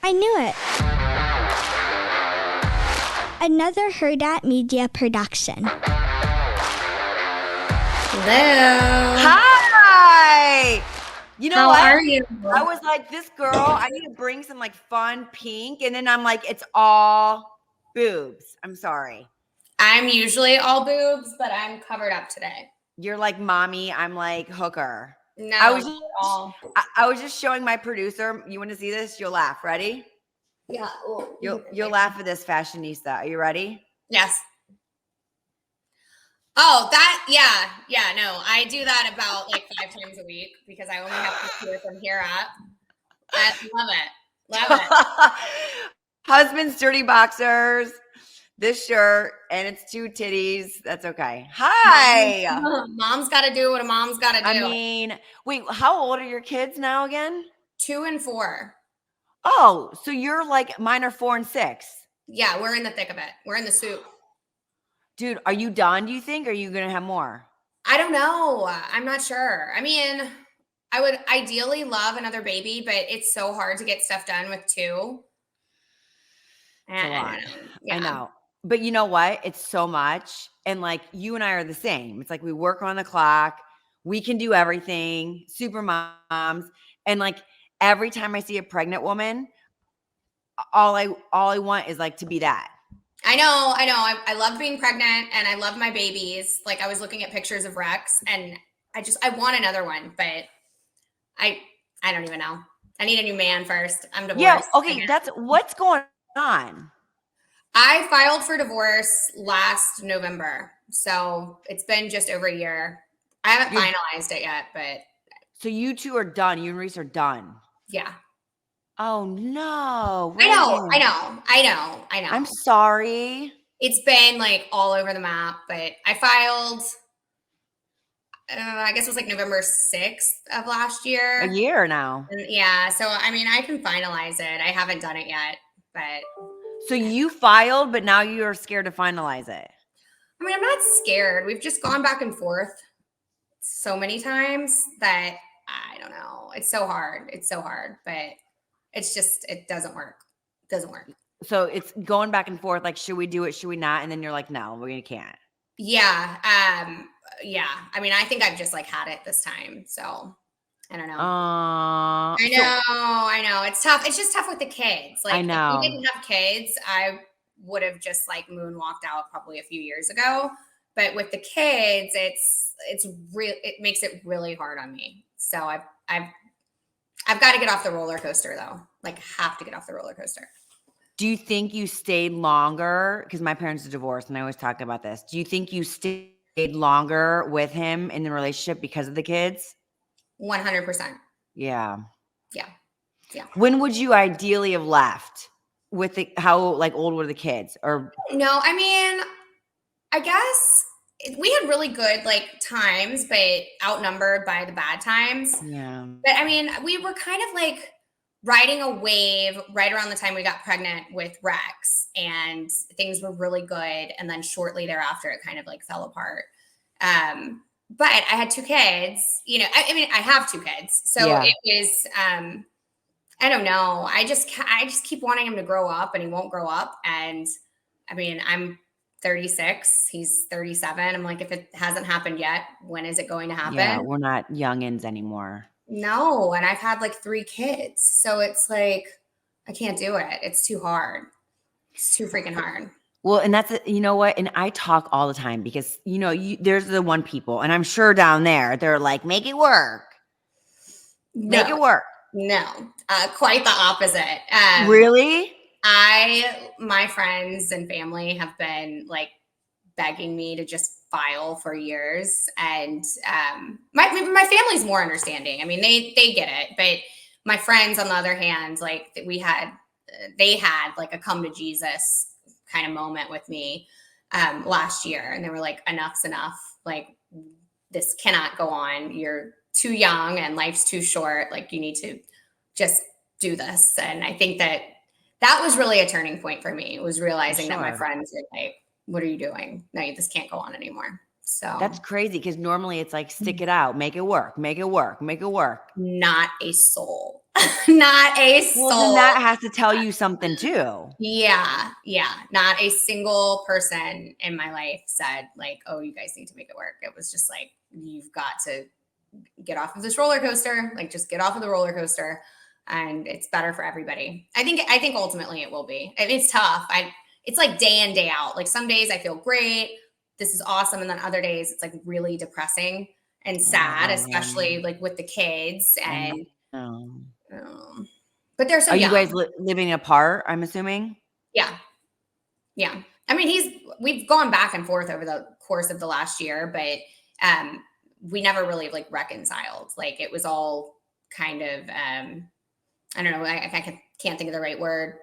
I knew it. Another Hurrdat Media Production. Hello. Hi. You know How what? are you? I was like, this girl, I need to bring some like fun pink. And then I'm like, it's all boobs. I'm sorry. I'm usually all boobs, but I'm covered up today. You're like mommy. I'm like hooker. No, I was not at all. I was just showing my producer. You want to see this? You'll laugh. Ready? Yeah. Well, You'll laugh at this, fashionista. Are you ready? Yes. Oh, that, yeah, no, I do that about like 5 times a week because I only have to hear from here up. I love it. Love it. Husband's dirty boxers, this shirt, and it's 2 titties. That's okay. Hi. Mom's got to do what a mom's got to do. I mean, wait, how old are your kids now again? 2 and 4. Oh, so you're like mine are 4 and 6. Yeah, we're in the thick of it. We're in the soup. Dude, are you done, do you think? Or are you going to have more? I don't know. I'm not sure. I mean, I would ideally love another baby, but it's so hard to get stuff done with 2. It's a lot. Yeah. I know. But you know what? It's so much. And like you and I are the same. It's like we work on the clock. We can do everything. Super moms. And like every time I see a pregnant woman, all I want is like to be that. I know. I love being pregnant and I love my babies. Like I was looking at pictures of Rex and I want another one, but I don't even know. I need a new man first. I'm divorced. Yeah. Okay. That's what's going on. I filed for divorce last November. So it's been just over a year. I haven't finalized it yet, but. So you two are done. You and Reese are done. Yeah. Oh no. I know. I'm sorry. It's been like all over the map, but I filed, I guess it was like November 6th of last year. A year now. And yeah. So, I mean, I can finalize it. I haven't done it yet, but. So you filed, but now you're scared to finalize it. I mean, I'm not scared. We've just gone back and forth so many times that I don't know. It's so hard. But it's just, it doesn't work. So it's going back and forth. Like, should we do it? Should we not? And then you're like, no, we can't. Yeah. Yeah. I mean, I think I've just like had it this time. So I don't know. I know. It's tough. It's just tough with the kids. Like, I know. If we didn't have kids, I would have just like moonwalked out probably a few years ago. But with the kids, it makes it really hard on me. So I've got to get off the roller coaster though. Like, have to get off the roller coaster. Do you think you stayed longer? Because my parents are divorced and I always talk about this. Do you think you stayed longer with him in the relationship because of the kids? 100%. Yeah. Yeah. When would you ideally have left? How like old were the kids? Or no, I mean, I guess we had really good like times, but outnumbered by the bad times. Yeah. But I mean, we were kind of like riding a wave right around the time we got pregnant with Rex, and things were really good. And then shortly thereafter, it kind of like fell apart. But I had 2 kids, you know, I mean, I have 2 kids. So Yeah. It was, I don't know. I just keep wanting him to grow up and he won't grow up. And I mean, I'm 36, he's 37. I'm like, if it hasn't happened yet, when is it going to happen? Yeah, we're not youngins anymore. No. And I've had like 3 kids. So it's like, I can't do it. It's too hard. It's too freaking hard. Well, and that's, you know what? And I talk all the time because, you know, there's the one people, and I'm sure down there, they're like, make it work. Make it work. No, quite the opposite. Really? My friends and family have been like begging me to just file for years. And my family's more understanding. I mean, they get it. But my friends, on the other hand, like they had like a come to Jesus kind of moment with me last year. And they were like, enough's enough. Like, this cannot go on. You're too young and life's too short. Like, you need to just do this. And I think that was really a turning point for me. It was realizing that my friends were like, what are you doing? No, this can't go on anymore. So That's crazy because normally it's like, stick it out, make it work, make it work, make it work. not a soul. Not a Well, then soul. that has to tell you something too. Yeah. Not a single person in my life said like, oh, you guys need to make it work. It was just like, you've got to get off of this roller coaster. Like, just get off of the roller coaster, and it's better for everybody. I think ultimately it will be. It's tough. It's like day in, day out. Like, some days I feel great. This is awesome. And then other days it's like really depressing and sad, especially like with the kids. And but they're so Are young. you guys living apart, I'm assuming? Yeah. I mean, we've gone back and forth over the course of the last year, but we never really like reconciled. Like, it was all kind of I don't know, I can't think of the right word.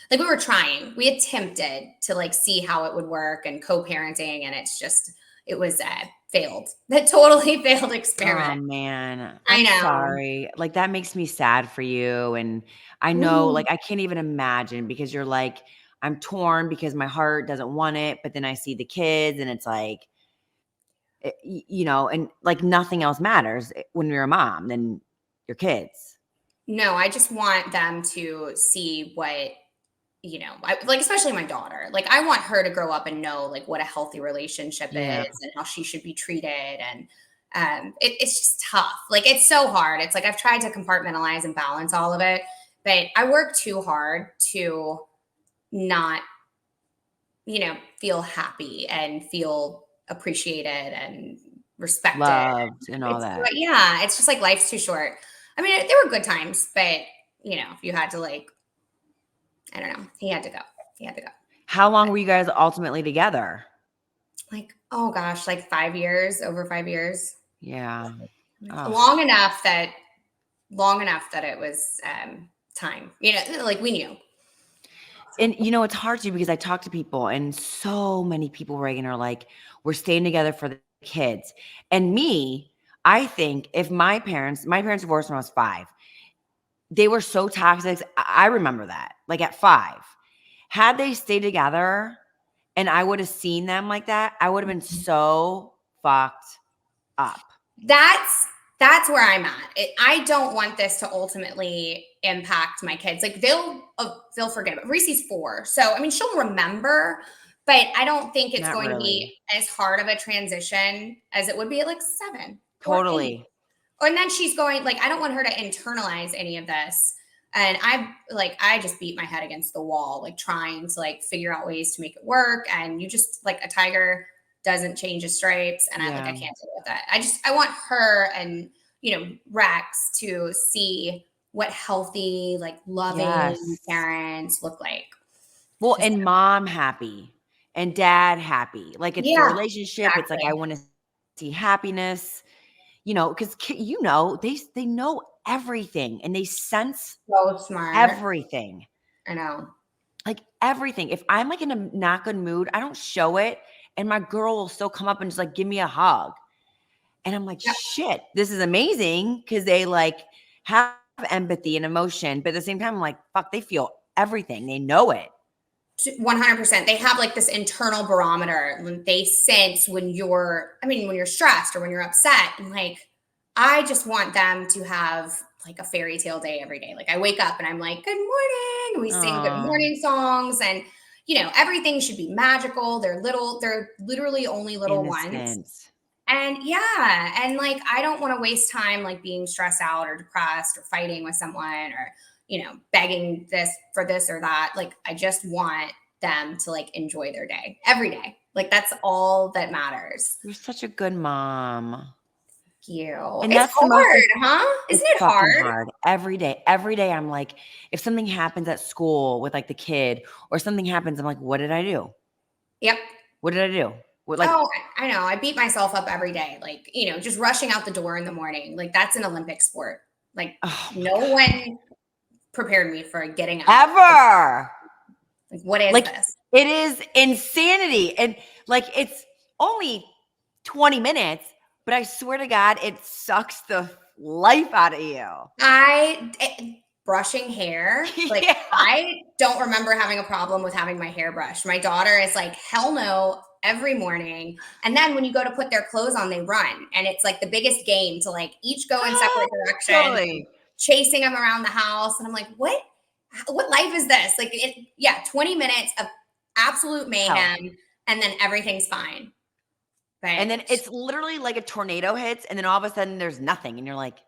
Like, we were trying, we attempted to like see how it would work, and co-parenting, and it was failed. That totally failed experiment. Oh man, I I'm know. sorry. Like, that makes me sad for you. And I know, like, I can't even imagine, because you're like, I'm torn because my heart doesn't want it, but then I see the kids and it's like, and like nothing else matters when you're a mom than your kids. No, I just want them to see what, like, especially my daughter. Like, I want her to grow up and know like what a healthy relationship Yeah. is and how she should be treated. And it's just tough. Like, it's so hard. It's like, I've tried to compartmentalize and balance all of it, but I work too hard to not, feel happy and feel appreciated and respected. Loved and all that. Yeah, it's just like, life's too short. I mean, there were good times, but if you had to, like, I don't know, he had to go. How long were you guys ultimately together? Like, oh gosh, like 5 years, over 5 years. Yeah. Long enough that it was time. Like, we knew. And it's hard to, because I talk to people, and so many people, Reagan, are like, we're staying together for the kids. And me, I think if my parents divorced when I was 5, they were so toxic. I remember that, like, at 5, had they stayed together and I would have seen them like that, I would have been so fucked up. That's where I'm at. I don't want this to ultimately impact my kids. Like, they'll forget it. Reese's 4. So, I mean, she'll remember, but I don't think it's Not going to really. be as hard of a transition as it would be at like 7. Totally. And then she's going, like, I don't want her to internalize any of this. And I just beat my head against the wall, like, trying to like figure out ways to make it work. And you just, like, a tiger doesn't change his stripes. And I can't deal with that. I want her and, Rex to see what healthy, like, loving parents look like. Well, and mom happy and dad happy. Like, it's the relationship. Exactly. It's like, I want to see happiness, because they know everything, and they sense so smart everything. I know. Like, everything. If I'm like in a not good mood, I don't show it. And my girl will still come up and just like give me a hug. And I'm like, shit, this is amazing, because they like have empathy and emotion. But at the same time, I'm like, fuck, they feel everything. They know it. 100%. They have like this internal barometer. They sense when you're stressed or when you're upset. And like, I just want them to have like a fairy tale day every day. Like, I wake up and I'm like, good morning. And we sing good morning songs, and everything should be magical. They're literally only little ones. And and like, I don't want to waste time like being stressed out or depressed or fighting with someone or, begging this for this or that. Like, I just want them to like enjoy their day every day. Like, that's all that matters. You're such a good mom. Thank you. And it's hard, huh? Isn't it hard? Every day I'm like, if something happens at school with like the kid or something happens, I'm like, what did I do? Yep. What did I do? I know. I beat myself up every day. Like, just rushing out the door in the morning. Like, that's an Olympic sport. Like, no one prepared me for getting up. Ever. Like, what is this? It is insanity. And like, it's only 20 minutes, but I swear to God, it sucks the life out of you. Brushing hair. Like, I don't remember having a problem with having my hair brushed. My daughter is like, hell no. every morning. And then when you go to put their clothes on, they run. And it's like the biggest game to like each go in separate directions, Totally. chasing them around the house. And I'm like, what life is this? Like, 20 minutes of absolute mayhem, and then everything's fine. But And then it's literally like a tornado hits, and then all of a sudden there's nothing. And you're like,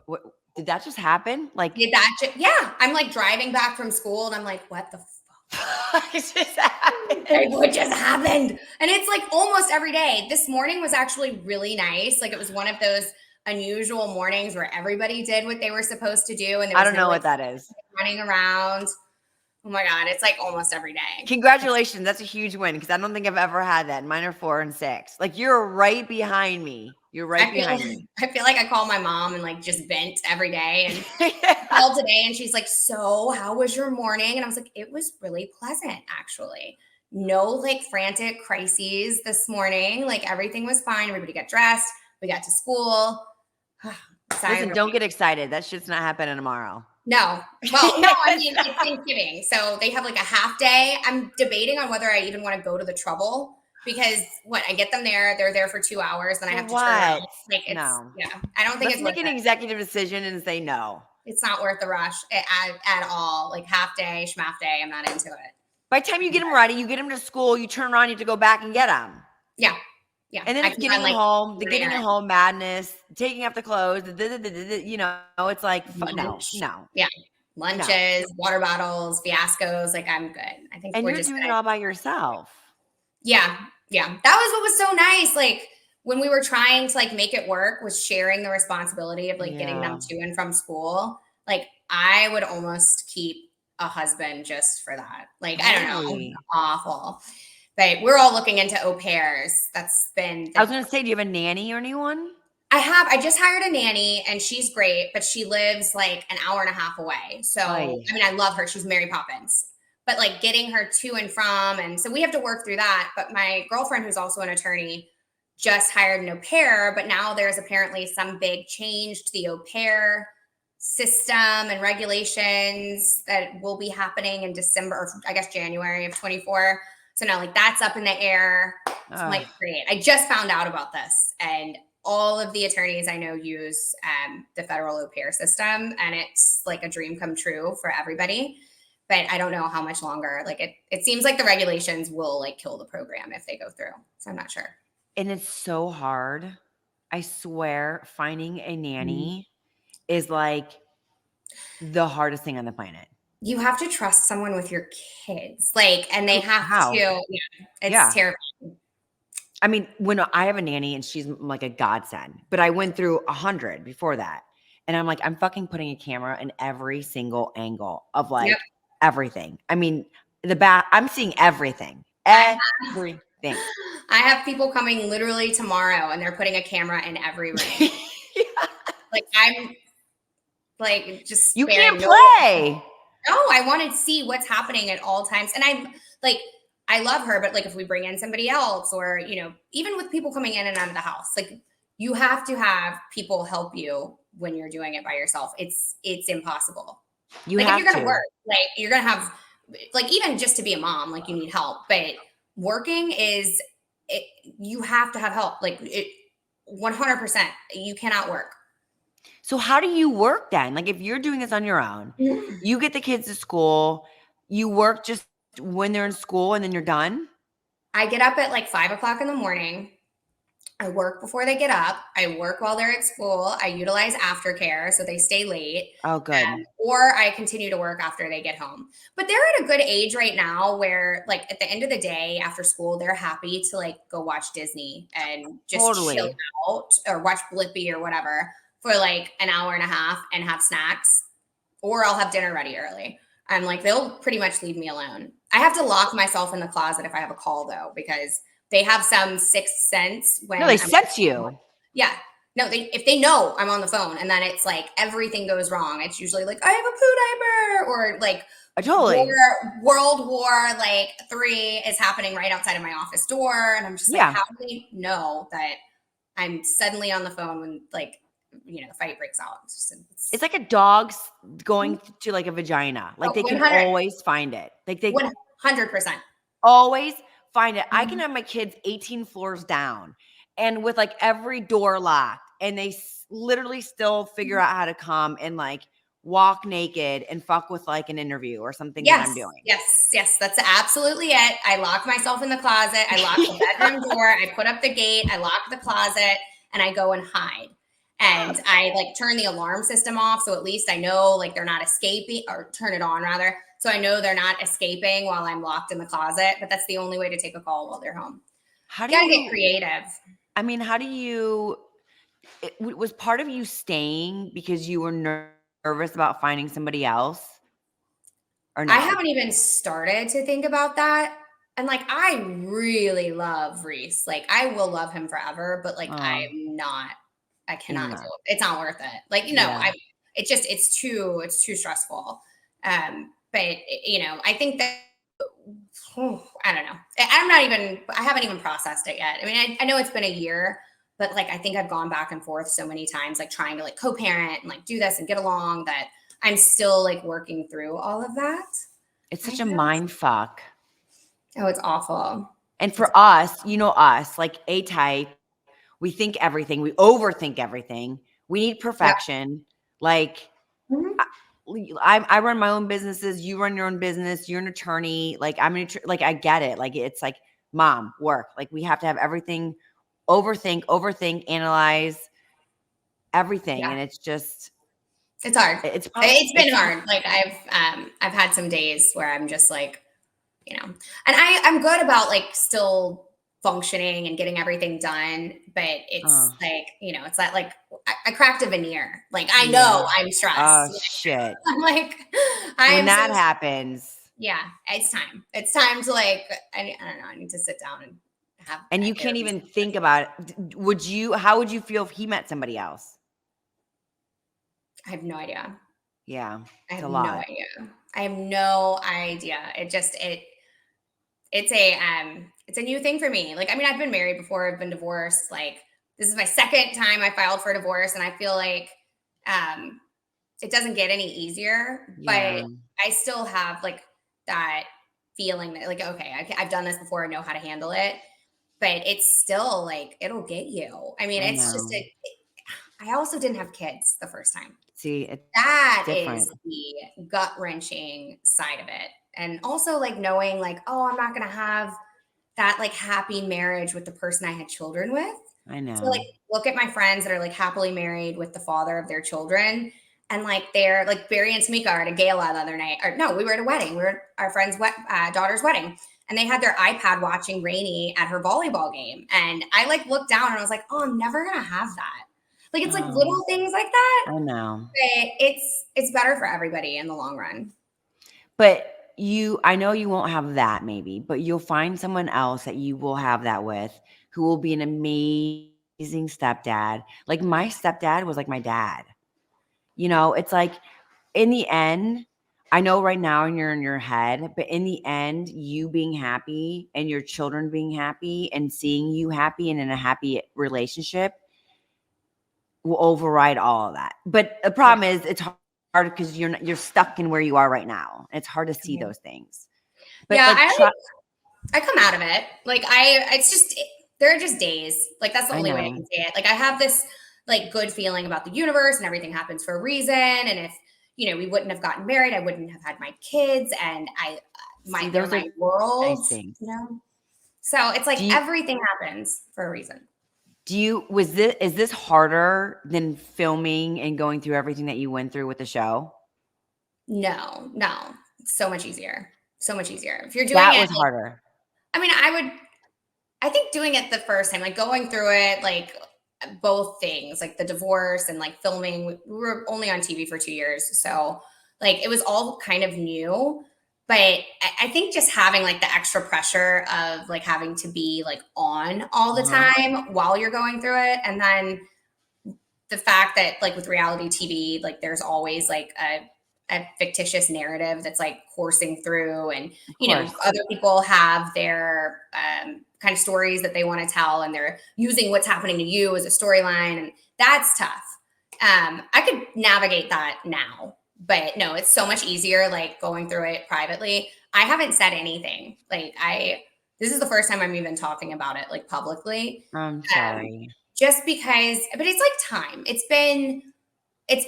what did that just happen? Like, I'm like driving back from school, and I'm like, what the fuck? it just happened. Like, what just happened? And it's like almost every day. This morning was actually really nice. Like, it was one of those unusual mornings where everybody did what they were supposed to do. And there was I don't know what that is. Running around. Oh my God. It's like almost every day. Congratulations. That's a huge win, because I don't think I've ever had that. Mine are 4 and 6. Like, you're right behind me. You're right behind me. I feel like I call my mom and like just vent every day. And called today and she's like, so how was your morning? And I was like, it was really pleasant, actually. No like frantic crises this morning. Like everything was fine. Everybody got dressed. We got to school. Listen, don't get excited. That shit's not happening tomorrow. No. Well, no, I mean, it's Thanksgiving. So they have like a half day. I'm debating on whether I even want to go to the trouble, because I get them there, they're there for 2 hours, then I have to turn around. Like, it's, I don't think Let's make an executive decision and say no. It's not worth the rush at all. Like half day, schmaff day, I'm not into it. By the time you get them ready, you get them to school, you turn around, you have to go back and get them. Yeah. And then it's getting them home, the getting them home madness, taking off the clothes, you know, it's like, no. Yeah. Lunches, water bottles, fiascos. Like, I'm good. I think and we're you're just doing it all by yourself. Yeah. That was what was so nice. Like, when we were trying to like make it work, was sharing the responsibility of like getting them to and from school. Like, I would almost keep a husband just for that. Like, I don't know, awful. But we're all looking into au pairs. That's been. I was going to say, do you have a nanny or anyone? I just hired a nanny, and she's great, but she lives like an hour and a half away. So, I mean, I love her. She's Mary Poppins. But like getting her to and from, and so we have to work through that. But my girlfriend, who's also an attorney, just hired an au pair, but now there's apparently some big change to the au pair system and regulations that will be happening in December, or I guess January of 24. So now like that's up in the air. So I'm like, great. I just found out about this, and all of the attorneys I know use the federal au pair system, and it's like a dream come true for everybody. But I don't know how much longer. Like it seems like the regulations will like kill the program if they go through. So I'm not sure. And it's so hard. I swear, finding a nanny is like the hardest thing on the planet. You have to trust someone with your kids. Like, and they have to. It's terrifying. I mean, when I have a nanny and she's like a godsend, but I went through 100 before that. And I'm like, I'm fucking putting a camera in every single angle of like everything. I mean, I'm seeing everything. Everything. I have people coming literally tomorrow, and they're putting a camera in every room. Like, I'm like, just you can't play. No, I want to see what's happening at all times. And I'm like, I love her, but like if we bring in somebody else, or, you know, even with people coming in and out of the house, like you have to have people help you when you're doing it by yourself. It's impossible. If you're going to work, like you're going to have, like, even just to be a mom, like you need help, but working you have to have help. Like 100%, you cannot work. So how do you work then? Like if you're doing this on your own, you get the kids to school, you work just when they're in school, and then you're done? I get up at like 5 o'clock in the morning. I work before they get up. I work while they're at school. I utilize aftercare so they stay late. Oh, good. Or I continue to work after they get home. But they're at a good age right now where, like, at the end of the day after school, they're happy to like go watch Disney and just chill out, or watch Blippi or whatever for like an hour and a half and have snacks. Or I'll have dinner ready early. I'm like, they'll pretty much leave me alone. I have to lock myself in the closet if I have a call, though, because they have some sixth sense when they sense you. Yeah. No, if they know I'm on the phone, and then it's like everything goes wrong, it's usually like, I have a poo diaper, or like World War like 3 is happening right outside of my office door. And I'm just like, how do they know that I'm suddenly on the phone when like, you know, the fight breaks out? It's like a dog going to like a vagina. Like they can always find it. Like they 100%. always find it. I can have my kids 18 floors down and with like every door locked, and they literally still figure out how to come and like walk naked and fuck with like an interview or something that I'm doing. Yes. That's absolutely it. I lock myself in the closet. I lock the bedroom door. I put up the gate. I lock the closet and I go and hide. And I like turn the alarm system off. So at least I know like they're not escaping, or turn it on rather. So I know they're not escaping while I'm locked in the closet, but that's the only way to take a call while they're home. How do You gotta you get creative. I mean, how do you was part of you staying because you were nervous about finding somebody else or no? I haven't even started to think about that. And like, I really love Reese. Like, I will love him forever, but like, I cannot do it. It's not worth it. Like, it's too stressful. But you know, I think that, I don't know. I haven't even processed it yet. I mean, I know it's been a year, but like, I think I've gone back and forth so many times, like trying to like co-parent and like do this and get along, that I'm still like working through all of that. It's such a mind fuck. Oh, it's awful. And for us, you know, us, like A-type, we think everything, we overthink everything. We need perfection. Like, I run my own businesses. You run your own business. You're an attorney. Like, like, I get it. Like, it's like, mom, work. Like, we have to have everything, overthink, analyze everything. Yeah. And it's just, it's hard. It's been hard. Like I've had some days where I'm just like, you know, and I'm good about like still functioning and getting everything done, but it's like, you know, it's that like I cracked a veneer. Like I know I'm stressed. Oh shit. I'm like, when that happens. Yeah, it's time. It's time to like, I don't know. I need to sit down and have. And you can't even think about it. How would you feel if he met somebody else? I have no idea. Yeah. I have no idea. I have no idea. It's a new thing for me. Like, I mean, I've been married before, I've been divorced. Like, this is my second time I filed for divorce, and I feel like it doesn't get any easier, but I still have like that feeling that like, okay, I've done this before, I know how to handle it, but it's still like, it'll get you. I mean, it's just, I also didn't have kids the first time. See, that is the gut-wrenching side of it. And also like knowing like, oh, I'm not going to have that like happy marriage with the person I had children with. I know. So like look at my friends that are like happily married with the father of their children. And like they're like Barry and Tamika are at a gala the other night. Or no, we were at a wedding. We were at our friend's daughter's wedding. And they had their iPad watching Rainey at her volleyball game. And I like looked down and I was like, oh, I'm never going to have that. Like, it's like little things like that. I know. But it's better for everybody in the long run. But I know you won't have that maybe, but you'll find someone else that you will have that with who will be an amazing stepdad. Like my stepdad was like my dad. You know, it's like in the end, I know right now you're in your head, but in the end, you being happy and your children being happy and seeing you happy and in a happy relationship will override all of that. But the problem is it's hard because you're stuck in where you are right now. It's hard to see those things. But yeah, I come out of it. Like there are just days. Like that's the only way I can say it. Like I have this like good feeling about the universe and everything happens for a reason. And if, you know, we wouldn't have gotten married, I wouldn't have had my kids, and they're my world, you know? So it's like everything happens for a reason. Is this harder than filming and going through everything that you went through with the show? No, it's so much easier. So much easier. If you're doing that was harder. I mean, I think doing it the first time, like going through it, like both things, like the divorce and like filming, we were only on TV for 2 years. So like, it was all kind of new, but I think just having like the extra pressure of like having to be like on all the time while you're going through it. And then the fact that like with reality TV, like there's always like a fictitious narrative that's like coursing through, and you know, other people have their kind of stories that they want to tell, and they're using what's happening to you as a storyline, and that's tough. I could navigate that now, but no, it's so much easier like going through it privately. I haven't said anything. Like this is the first time I'm even talking about it like publicly. I'm sorry. Just because, but it's like time. It's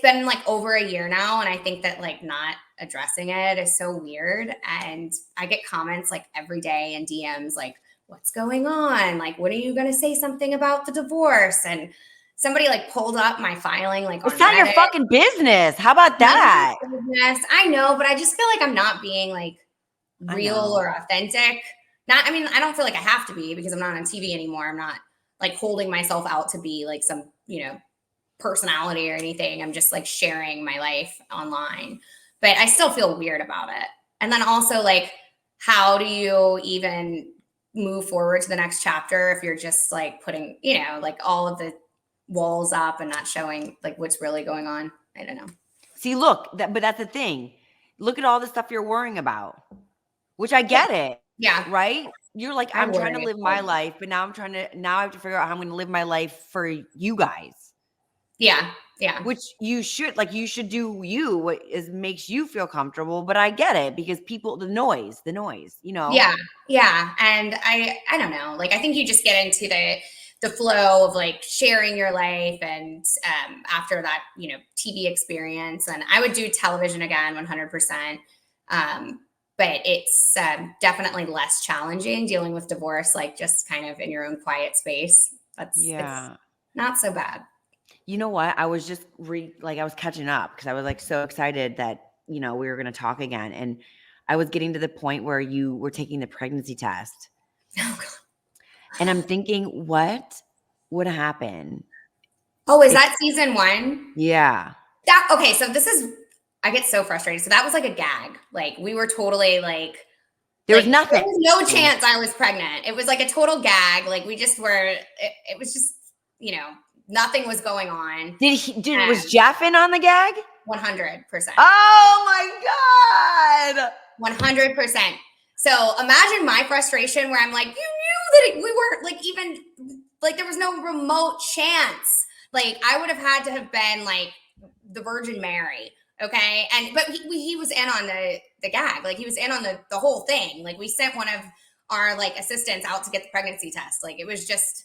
been like over a year now, and I think that like not addressing it is so weird. And I get comments like every day in DMs like, what's going on? Like, when are you going to say something about the divorce? And somebody like pulled up my filing like on It's not your Reddit. fucking business. How about that? I know, but I just feel like I'm not being like real or authentic. I mean, I don't feel like I have to be because I'm not on TV anymore. I'm not like holding myself out to be like some, personality or anything. I'm just like sharing my life online, but I still feel weird about it. And then also like, how do you even move forward to the next chapter if you're just like putting, like all of the walls up and not showing like what's really going on? I don't know. See, look, but that's the thing. Look at all the stuff you're worrying about, which I get it. Yeah. Right? You're like, I I'm trying to worry live my life, but now I have to figure out how I'm going to live my life for you guys. Yeah. Yeah. Which you should do what makes you feel comfortable. But I get it because the noise, Yeah. Yeah. And I don't know. Like, I think you just get into the flow of like sharing your life. And after that, TV experience, and I would do television again, 100%. But it's it's challenging dealing with divorce, like just kind of in your own quiet space. It's not so bad. You know what? I was just I was catching up because I was like so excited that, we were going to talk again. And I was getting to the point where you were taking the pregnancy test. Oh, God. And I'm thinking, what would happen? Oh, is that season 1? Yeah. Okay. So I get so frustrated. So that was like a gag. Like we were totally like, there was nothing. There was no chance I was pregnant. It was like a total gag. Like we just were, it was just, nothing was going on. Was Jeff in on the gag? 100%. Oh my God. 100%. So imagine my frustration where I'm like, you knew that we weren't like even like there was no remote chance. Like I would have had to have been like the Virgin Mary. Okay. But he was in on the gag. Like he was in on the whole thing. Like we sent one of our like assistants out to get the pregnancy test. Like it was just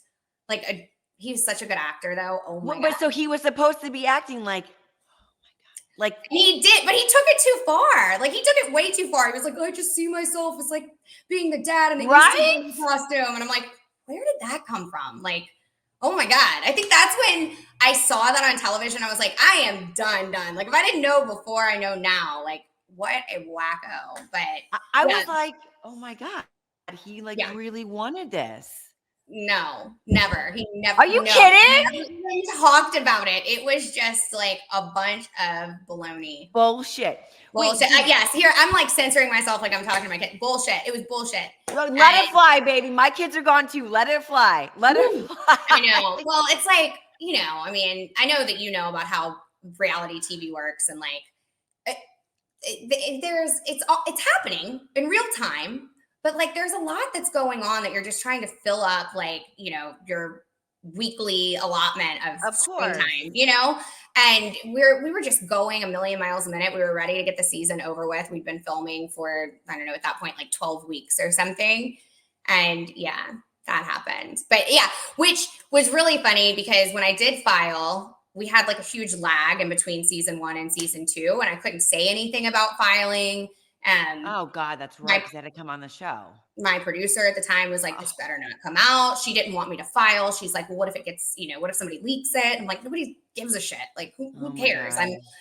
like he was such a good actor though. Oh my God. But so he was supposed to be acting like he did, but he took it too far. Like he took it way too far. He was like, I just see myself as like being the dad in the Easter costume. And I'm like, where did that come from? Like, oh my God. I think that's when I saw that on television. I was like, I am done. Like if I didn't know before, I know now. Like what a wacko. But I was like, oh my God, he really wanted this. No, never. He never. Are you kidding? He talked about it. It was just like a bunch of baloney. Bullshit. Yes. Here, I'm like censoring myself like I'm talking to my kid. Bullshit. It was bullshit. Let it fly, baby. My kids are gone too. Let it fly. Let it fly. I know. Well, it's like, I mean, I know that you know about how reality TV works and like it's happening in real time. But like, there's a lot that's going on that you're just trying to fill up, like, your weekly allotment of screen time, and we were just going a million miles a minute. We were ready to get the season over with. We'd been filming for, I don't know, at that point, like 12 weeks or something. And yeah, that happened. But yeah, which was really funny because when I did file, we had like a huge lag in between season 1 and season 2, and I couldn't say anything about filing. Oh God, that's right. Because they had to come on the show. My producer at the time was like, this better not come out. She didn't want me to file. She's like, well, what if it gets, what if somebody leaks it? I'm like, nobody gives a shit. Like, who cares?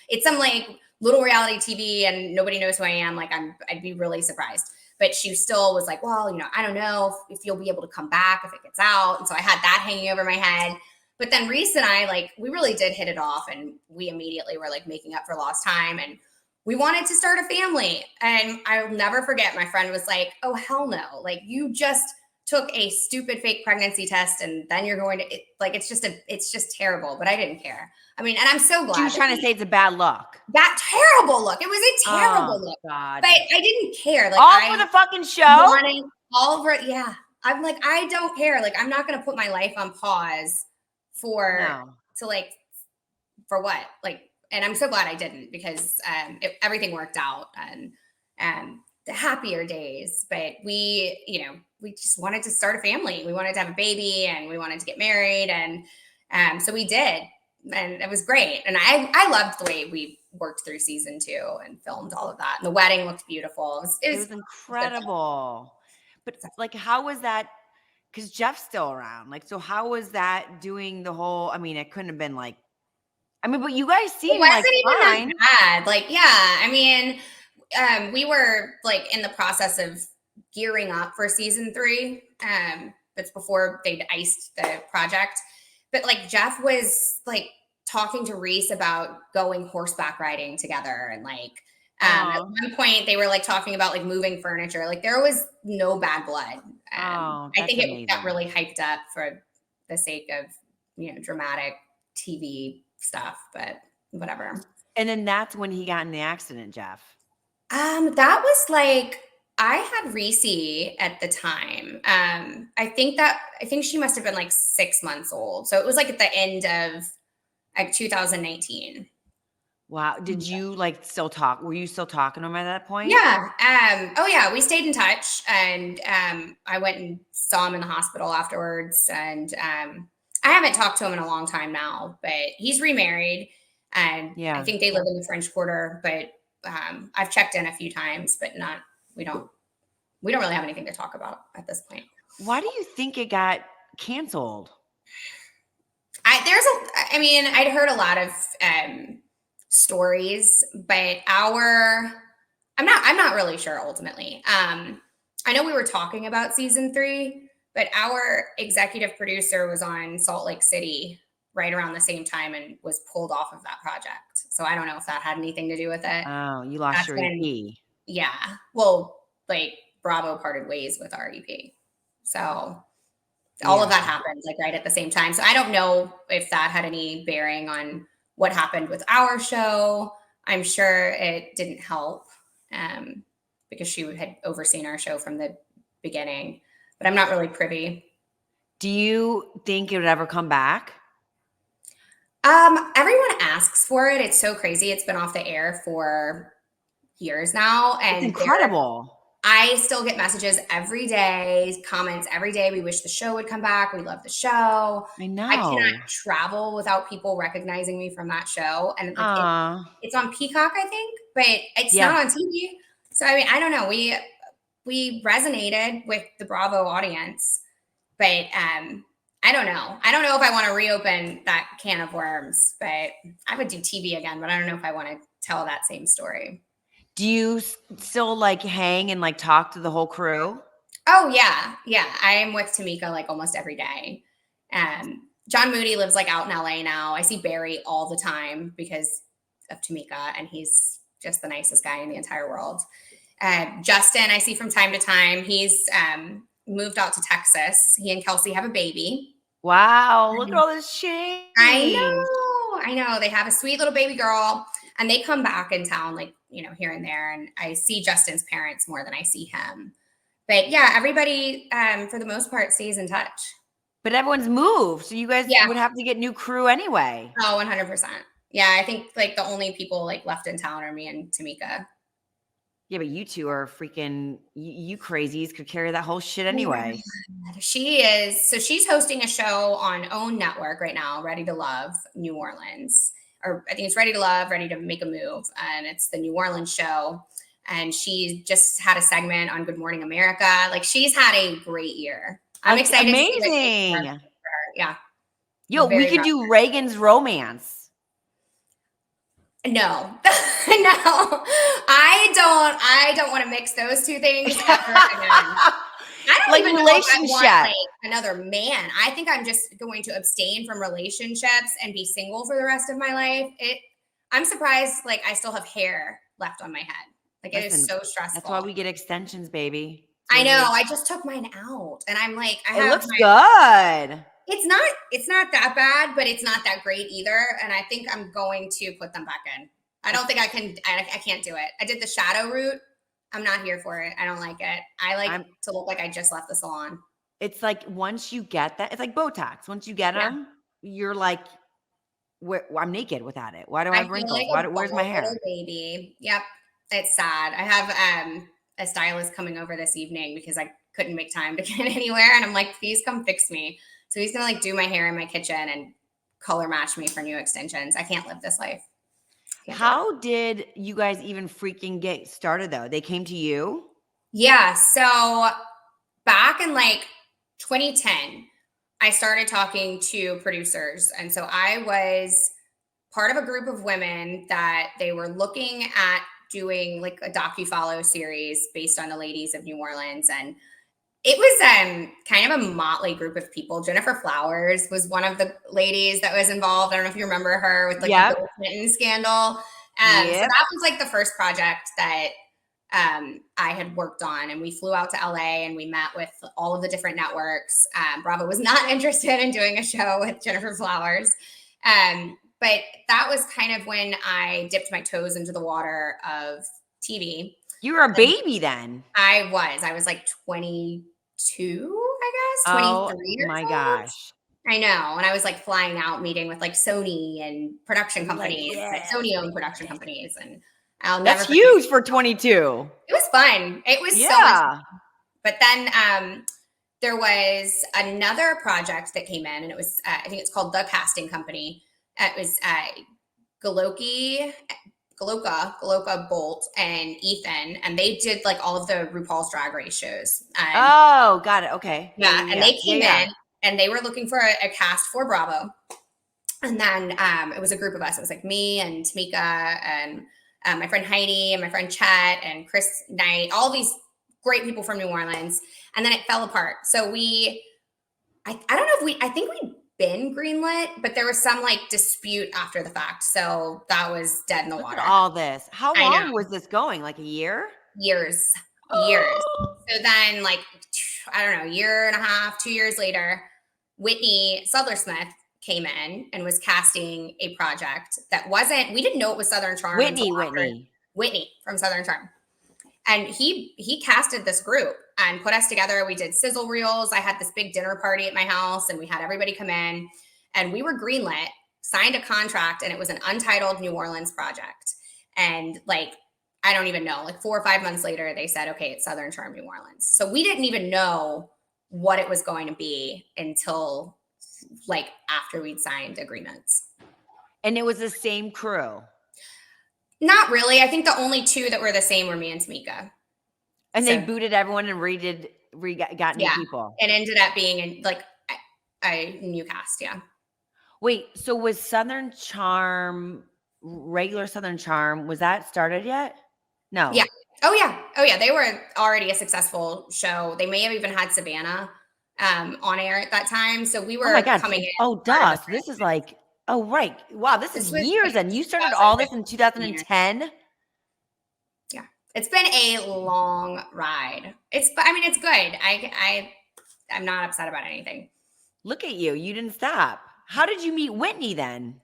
It's some like little reality TV and nobody knows who I am. Like, I'd be really surprised. But she still was like, well, I don't know if you'll be able to come back if it gets out. And so I had that hanging over my head. But then Reese and I, we really did hit it off, and we immediately were like making up for lost time, and we wanted to start a family. And I'll never forget, my friend was like, oh, hell no. Like, you just took a stupid fake pregnancy test and then you're going to, it's just terrible. But I didn't care. I mean, and I'm so glad. She was trying to say it's a bad look. That terrible look. It was a terrible look. God. But I didn't care. Like, all for the fucking show? All over it. Yeah. I'm like, I don't care. Like, I'm not going to put my life on pause for what? Like, and I'm so glad I didn't, because everything worked out. And the happier days, but we just wanted to start a family. We wanted to have a baby and we wanted to get married. And so we did. And it was great. And I loved the way we worked through season 2 and filmed all of that. And the wedding looked beautiful. It was incredible. But like, how was that? Because Jeff's still around. Like, so how was that doing the whole, I mean, it couldn't have been like, I mean, but you guys seem like fine. Even that bad. Like, yeah, I mean, we were like in the process of gearing up for season 3. That's before they'd iced the project. But like Jeff was like talking to Reese about going horseback riding together. And like at one point they were like talking about like moving furniture. Like there was no bad blood. I think it got really hyped up for the sake of, dramatic TV stuff, but whatever. And then that's when he got in the accident, Jeff. That was like, I had Reese at the time. I think she must have been like 6 months old. So it was like at the end of like 2019. Wow. Did you like still talk? Were you still talking to him at that point? Yeah. Oh yeah. We stayed in touch, and I went and saw him in the hospital afterwards. And I haven't talked to him in a long time now, but he's remarried, and I think they live in the French Quarter. But I've checked in a few times, but we don't really have anything to talk about at this point. Why do you think it got canceled? I'd heard a lot of stories, but I'm not really sure ultimately. I know we were talking about season 3, but our executive producer was on Salt Lake City right around the same time and was pulled off of that project. So I don't know if that had anything to do with it. Oh, you lost your EP. Yeah. Well, like Bravo parted ways with our EP. So all of that happened like right at the same time. So I don't know if that had any bearing on what happened with our show. I'm sure it didn't help because she had overseen our show from the beginning, but I'm not really privy. Do you think it would ever come back? Everyone asks for it. It's so crazy. It's been off the air for years now. And it's incredible. I still get messages every day, comments every day. We wish the show would come back. We love the show. I know. I cannot travel without people recognizing me from that show. And like, it's on Peacock, I think, but it's not on TV. So, I mean, I don't know. We resonated with the Bravo audience, but I don't know. I don't know if I want to reopen that can of worms, but I would do TV again, but I don't know if I want to tell that same story. Do you still like hang and like talk to the whole crew? Oh yeah. Yeah. I am with Tamika like almost every day. John Moody lives like out in LA now. I see Barry all the time because of Tamika, and he's just the nicest guy in the entire world. Justin, I see from time to time. He's moved out to Texas. He and Kelsey have a baby. Wow. Look at all this change. I know. They have a sweet little baby girl, and they come back in town like, here and there. And I see Justin's parents more than I see him. But yeah, everybody, for the most part, stays in touch. But everyone's moved. So you guys would have to get new crew anyway. Oh, 100%. Yeah, I think like the only people like left in town are me and Tamika. Yeah, but you two are freaking, you crazies could carry that whole shit anyway. She is. So she's hosting a show on OWN Network right now, Ready to Love New Orleans. Or I think it's Ready to Love, Ready to Make a Move. And it's the New Orleans show. And she just had a segment on Good Morning America. Like, she's had a great year. I'm excited. Amazing. To see her. Yeah. Yo, we could do Reagan's Romance. No, no, I don't want to mix those two things ever again. I don't like even relationship. know if I want, like, another man. I think I'm just going to abstain from relationships and be single for the rest of my life. I'm surprised, like, I still have hair left on my head. Like, it is so stressful. That's why we get extensions, baby. I know. I just took mine out, and I'm like, it looks good. It's not that bad, but it's not that great either. And I think I'm going to put them back in. I don't think I can't do it. I did the shadow route. I'm not here for it. I don't like it. I like to look like I just left the salon. It's like once you get that, it's like Botox. Once you get them, you're like, I'm naked without it. Why do I have wrinkles? Like where's my hair? Baby. Yep. It's sad. I have a stylist coming over this evening because I couldn't make time to get anywhere. And I'm like, please come fix me. So he's going to like do my hair in my kitchen and color match me for new extensions. I can't live this life. How did you guys even freaking get started though? They came to you? Yeah. So back in like 2010, I started talking to producers. And so I was part of a group of women that they were looking at doing like a docu-follow series based on the ladies of New Orleans. And it was kind of a motley group of people. Jennifer Flowers was one of the ladies that was involved. I don't know if you remember her with like the Bill Clinton scandal. So that was like the first project that I had worked on. And we flew out to LA and we met with all of the different networks. Bravo was not interested in doing a show with Jennifer Flowers. But that was kind of when I dipped my toes into the water of TV. You were a baby then. I was like 22, I guess, 23 Oh my gosh. I know. And I was like flying out meeting with like Sony and production companies, like Sony owned production companies. And that's huge for 22. It was fun. It was so much fun. But then there was another project that came in and it was, I think it's called The Casting Company. It was Galoka Bolt and Ethan, and they did like all of the RuPaul's Drag Race shows. Got it. Okay. Yeah, and they came in and they were looking for a cast for Bravo. And then it was a group of us. It was like me and Tamika and my friend Heidi and my friend Chet and Chris Knight, all these great people from New Orleans. And then it fell apart. So I don't know if I think we'd been greenlit, but there was some like dispute after the fact. So that was dead in the water. All this. How long was this going? Like a year? Years. So then like, I don't know, year and a half, 2 years later, Whitney Suther-Smith came in and was casting a project that we didn't know it was Southern Charm. Whitney from Southern Charm. And he casted this group and put us together. We did sizzle reels. I had this big dinner party at my house and we had everybody come in and we were greenlit, signed a contract, and it was an untitled New Orleans project. And like, I don't even know, like 4 or 5 months later, they said, okay, it's Southern Charm New Orleans. So we didn't even know what it was going to be until like after we'd signed agreements. And it was the same crew? Not really. I think the only two that were the same were me and Tamika. And they booted everyone and got new people. It ended up being like a new cast. Yeah. Wait, so was Southern Charm, regular Southern Charm, was that started yet? No. Yeah. Oh yeah. They were already a successful show. They may have even had Savannah on air at that time. So we were coming in. Oh, duh. So this is like, oh, right. Wow. This is years. And you started all this in 2010? Yeah. It's been a long ride. It's good. I'm not upset about anything. Look at you. You didn't stop. How did you meet Whitney then?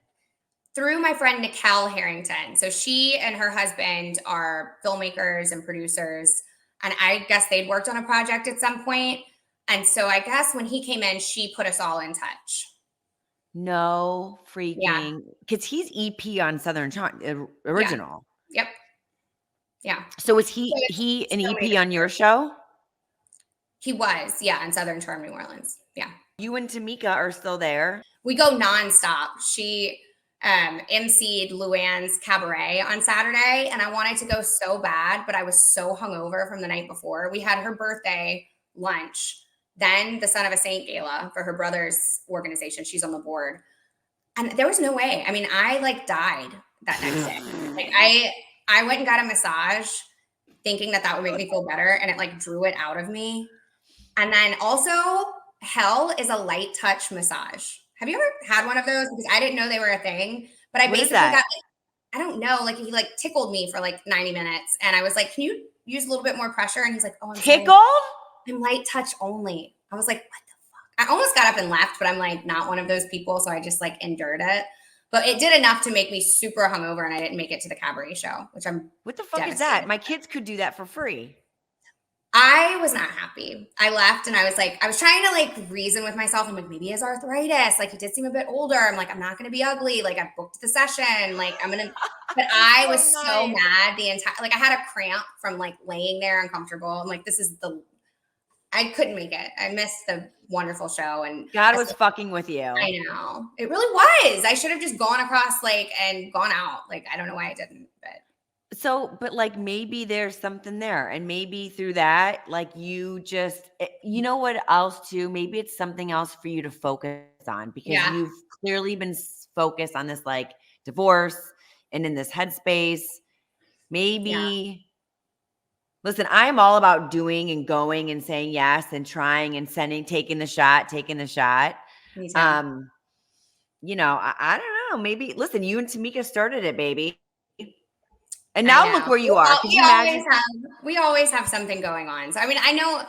Through my friend Nicole Harrington. So she and her husband are filmmakers and producers. And I guess they'd worked on a project at some point. And so I guess when he came in, she put us all in touch. No freaking, because he's EP on Southern Charm, original. Yep. Yeah. So was he an EP on your show? He was, on Southern Charm New Orleans. Yeah. You and Tamika are still there? We go nonstop. She emceed Luann's cabaret on Saturday, and I wanted to go so bad, but I was so hungover from the night before. We had her birthday lunch, then the Son of a Saint Gala for her brother's organization. She's on the board. And there was no way. I mean, I like died that next day. Like I went and got a massage thinking that would make me feel better, and it like drew it out of me. And then also, Hell is a light touch massage. Have you ever had one of those? Because I didn't know they were a thing, but I basically got like, I don't know, like he like tickled me for like 90 minutes. And I was like, can you use a little bit more pressure? And he's like, oh, I'm tickled? I'm light touch only. I was like, what the fuck? I almost got up and left, but I'm like not one of those people. So I just like endured it. But it did enough to make me super hungover, and I didn't make it to the cabaret show, which I'm What the fuck is that? My kids could do that for free. I was not happy. I left and I was trying to like reason with myself. I'm like, maybe he has arthritis. Like he did seem a bit older. I'm like, I'm not going to be ugly. Like I booked the session. Like but I was so mad the entire, like I had a cramp from like laying there uncomfortable. I'm like, I couldn't make it. I missed the wonderful show. And God was fucking with you. I know. It really was. I should have just gone across like and gone out. Like, I don't know why I didn't, but like maybe there's something there, and maybe through that, like you know what else too? Maybe it's something else for you to focus on, because you've clearly been focused on this like divorce and in this headspace. Maybe, listen, I'm all about doing and going and saying yes and trying and taking the shot. Me too. You know, I don't know. Maybe, listen, you and Tamika started it, baby. And now look where you are. Can you imagine? We always have something going on. So, I mean, I know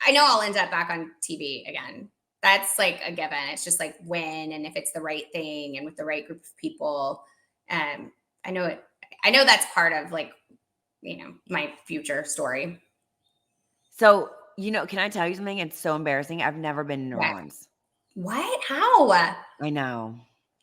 I'll end up back on TV again. That's like a given. It's just like when, and if it's the right thing and with the right group of people. I know that's part of like, you know, my future story. So, you know, can I tell you something? It's so embarrassing. I've never been in New Orleans. What? How? I know.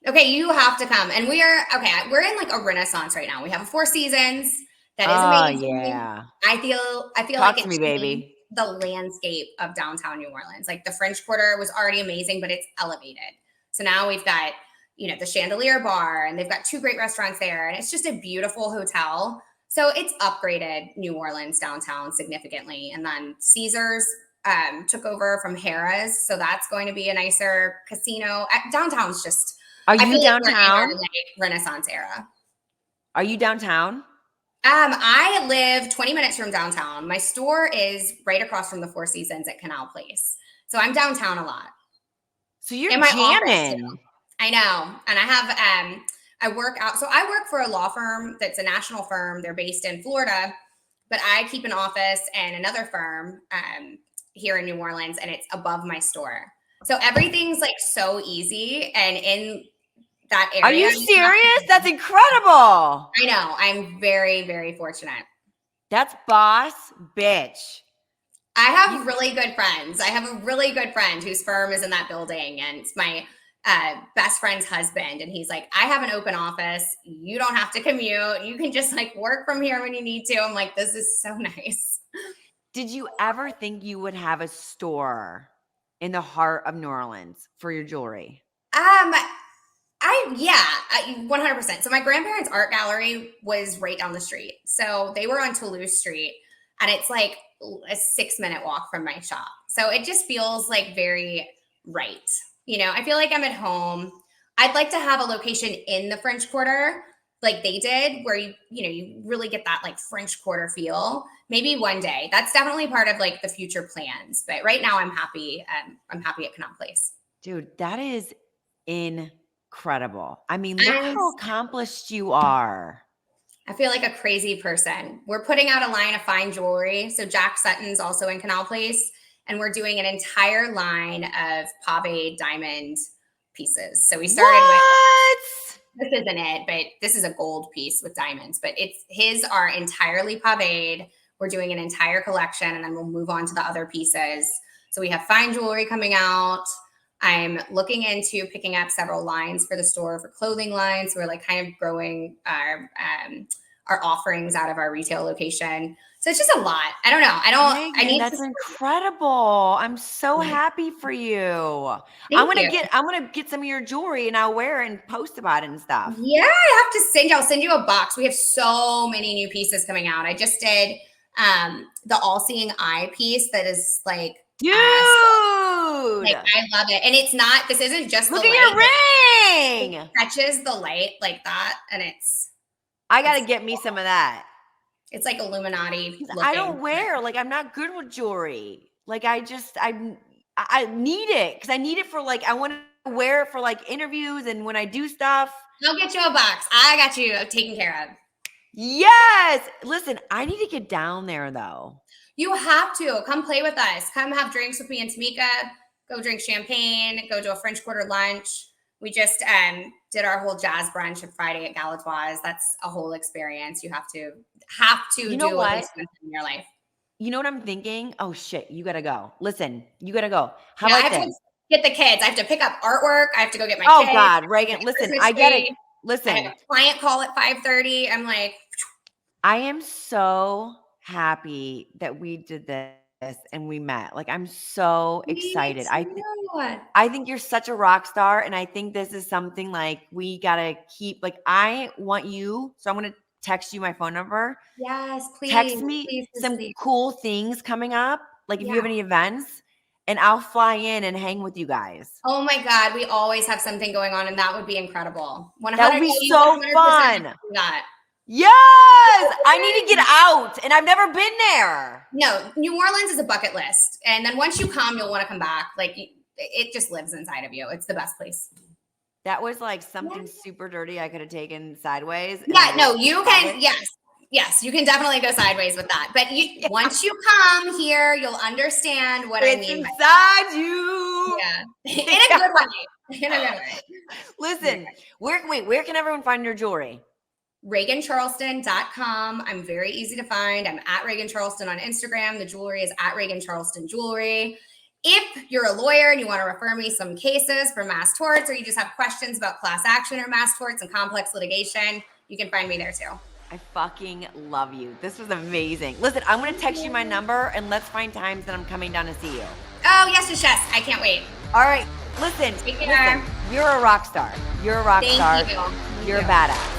Okay, you have to come. And we're in like a renaissance right now. We have 4 seasons. That is amazing. Yeah. I feel Talk like to me, baby. The landscape of downtown New Orleans. Like the French Quarter was already amazing, but it's elevated. So now we've got, you know, the Chandelier Bar, and they've got 2 great restaurants there, and it's just a beautiful hotel. So it's upgraded New Orleans downtown significantly. And then Caesars took over from Harrah's, so that's going to be a nicer casino. Downtown's just. Are you downtown? Like Renaissance era. Are you downtown? I live 20 minutes from downtown. My store is right across from the Four Seasons at Canal Place, so I'm downtown a lot. So you're jamming. I know, and I have I work out. So I work for a law firm that's a national firm. They're based in Florida, but I keep an office and another firm here in New Orleans, and it's above my store. So everything's like so easy, and in that area. Are you serious? That's incredible. I know. I'm very, very fortunate. That's boss bitch. I have really good friends. I have a really good friend whose firm is in that building, and it's my best friend's husband. And he's like, I have an open office. You don't have to commute. You can just like work from here when you need to. I'm like, this is so nice. Did you ever think you would have a store in the heart of New Orleans for your jewelry? 100%. So my grandparents' art gallery was right down the street. So they were on Toulouse Street, and it's like a 6-minute walk from my shop. So it just feels like very right. You know, I feel like I'm at home. I'd like to have a location in the French Quarter like they did, where you really get that like French Quarter feel. Maybe one day. That's definitely part of like the future plans. But right now I'm happy. I'm happy at Canal Place. Dude, that is incredible. I mean, look how accomplished you are. I feel like a crazy person. We're putting out a line of fine jewelry. So Jack Sutton's also in Canal Place, and we're doing an entire line of pave diamond pieces. So we started with, this isn't it, but this is a gold piece with diamonds, but his are entirely paved. We're doing an entire collection, and then we'll move on to the other pieces. So we have fine jewelry coming out. I'm looking into picking up several lines for the store for clothing lines. So we're like kind of growing our offerings out of our retail location. So it's just a lot. I don't know. That's incredible. I'm so happy for you. I'm gonna get some of your jewelry, and I'll wear it and post about it and stuff. Yeah, I'll send you a box. We have so many new pieces coming out. I just did the All Seeing Eye piece that is like, dude, like, I love it. And this isn't just look at your ring. It catches the light like that, and I gotta get me some of that. It's like Illuminati looking. I don't wear, like, I'm not good with jewelry. Like, I need it because I need it for like, I want to wear it for like interviews and when I do stuff. I'll get you a box. I got you taken care of. Yes. Listen, I need to get down there though. You have to come play with us. Come have drinks with me and Tamika. Go drink champagne. Go to a French Quarter lunch. We just did our whole jazz brunch on Friday at Galatoire's. That's a whole experience. You have to do what in your life. You know what I'm thinking? Oh shit, you gotta go. Listen, you gotta go. How Yeah, I about have to this? get the kids. I have to pick up artwork. I have to go get my Oh kids. God, Reagan, listen, I get it. I Listen, have a client call at 5:30. I'm like, I am so happy that we did this and we met. Like, I'm so excited. I think you're such a rock star, and I think this is something like we gotta keep. Like, I want you, so I'm gonna text you my phone number. yes, please. Text me please, some please. cool things coming up, like if you have Yeah. any events, and I'll fly in and hang with you guys. Oh my God, we always have something going on, and that would be incredible. That would be so 100% fun. do that. Yes, I need to get out, and I've never been there. No, New Orleans is a bucket list, and then once you come, you'll want to come back. Like it just lives inside of you. It's the best place. That was like something super dirty I could have taken sideways. Yeah, no, you can. Yes, you can definitely go sideways with that. But once you come here, you'll understand what I mean. Inside you. Yeah, in a good way. In a good way. Listen, where can everyone find your jewelry? ReganCharleston.com. I'm very easy to find. I'm at Reagan Charleston on Instagram. The jewelry is at Reagan Charleston Jewelry. If you're a lawyer and you want to refer me some cases for mass torts, or you just have questions about class action or mass torts and complex litigation, you can find me there too. I fucking love you. This was amazing. Listen, I'm going to text you my number, and let's find times that I'm coming down to see you. Oh, yes. I can't wait. All right. Listen, you're a rock star. You're a rock star. Thank you. You're a badass.